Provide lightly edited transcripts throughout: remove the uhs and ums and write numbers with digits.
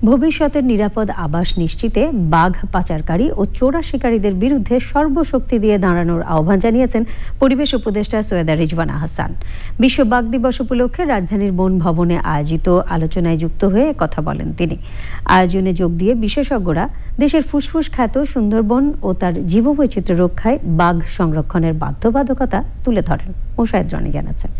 ভবিষ্যতের নিরাপদ আবাস নিশ্চিতে বাঘ পাচারকারী ও চোরা শিকারীদের বিরুদ্ধে সর্বশক্তি দিয়ে দাঁড়ানোর আহ্বান জানিয়েছেন পরিবেশ উপদেষ্টা সৈয়দা রিজওয়ানা হাসান। বিশ্ব বাঘ দিবস উপলক্ষে রাজধানীর বন ভবনে আয়োজিত আলোচনায় যুক্ত হয়ে কথা বলেন তিনি। আয়োজনে যোগ দিয়ে বিশেষজ্ঞরা দেশের ফুসফুস খ্যাত সুন্দরবন ও তার জীববৈচিত্র্য রক্ষায় বাঘ সংরক্ষণের বাধ্যবাধকতা তুলে ধরেন। মোশাহেদ রনি জানাচ্ছেন।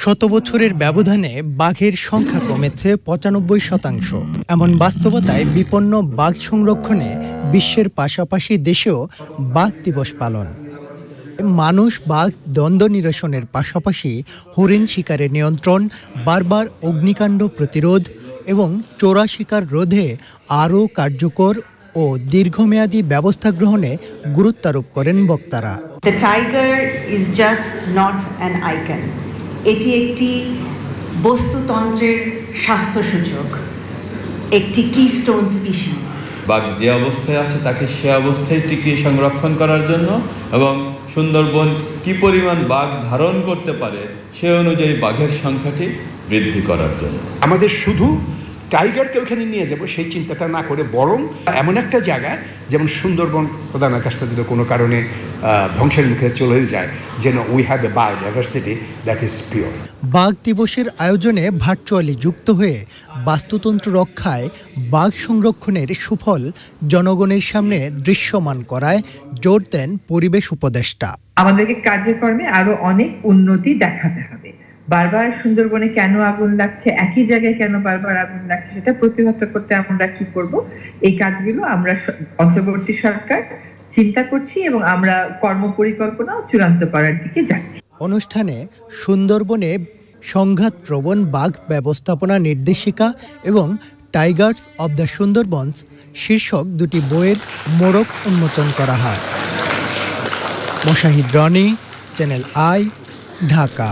শত বছরের ব্যবধানে বাঘের সংখ্যা কমেছে ৯৫%। এমন বাস্তবতায় বিপন্ন বাঘ সংরক্ষণে বিশ্বের পাশাপাশি দেশেও বাঘ দিবস পালন। মানুষ বাঘ দ্বন্দ্ব নিরসনের পাশাপাশি হরিণ শিকারের নিয়ন্ত্রণ, বারবার অগ্নিকাণ্ড প্রতিরোধ এবং চোরা শিকার রোধে আরও কার্যকর ও দীর্ঘমেয়াদী ব্যবস্থা গ্রহণে গুরুত্ব আরোপ করেন বক্তারা। The tiger is just not an icon. এটি একটি বস্তুতন্ত্রের স্বাস্থ্যসূচক, একটি কিস্টোন স্পিসিস। বাঘ যে অবস্থায় আছে তাকে সে অবস্থায় টিকিয়ে সংরক্ষণ করার জন্য এবং সুন্দরবন কি পরিমাণ বাঘ ধারণ করতে পারে সে অনুযায়ী বাঘের সংখ্যাটি বৃদ্ধি করার জন্য। আমাদের শুধু টাইগারকে ওখানে নিয়ে যাব সেই চিন্তাটা না করে বরং এমন একটা জায়গায় যেমন সুন্দরবন প্রধান আকাশটা যদি কোনো কারণে ধ্বংসের মুখে চলে যায় যেন we have a biodiversity that is pure. বাঘ দিবসের আয়োজনে ভার্চুয়ালি যুক্ত হয়ে বাস্তুতন্ত্র রক্ষায় বাঘ সংরক্ষণের সুফল জনগণের সামনে দৃশ্যমান করায় জোর দেন পরিবেশ উপদেষ্টা। আমাদেরকে কাজে কর্মে আরো অনেক উন্নতি দেখাতে হবে। বারবার সুন্দরবনে কেন আগুন লাগছে, একই জায়গায় কেন বারবার আগুন লাগছে, সেটা প্রতিহত করতে আমরা কি করব, এই কাজগুলো আমরা অন্তর্বর্তী সরকার চিন্তা করছি এবং আমরা কর্মপরিকল্পনা চূড়ান্ত করার দিকে যাচ্ছি। অনুষ্ঠানে সুন্দরবনে সংঘাতপ্রবণ বাঘ ব্যবস্থাপনা নির্দেশিকা এবং টাইগার্স অব দ্য সুন্দরবনস শীর্ষক দুটি বইয়ের মোড়ক উন্মোচন করা হয়। Moshahid Roni, channel I, Dhaka.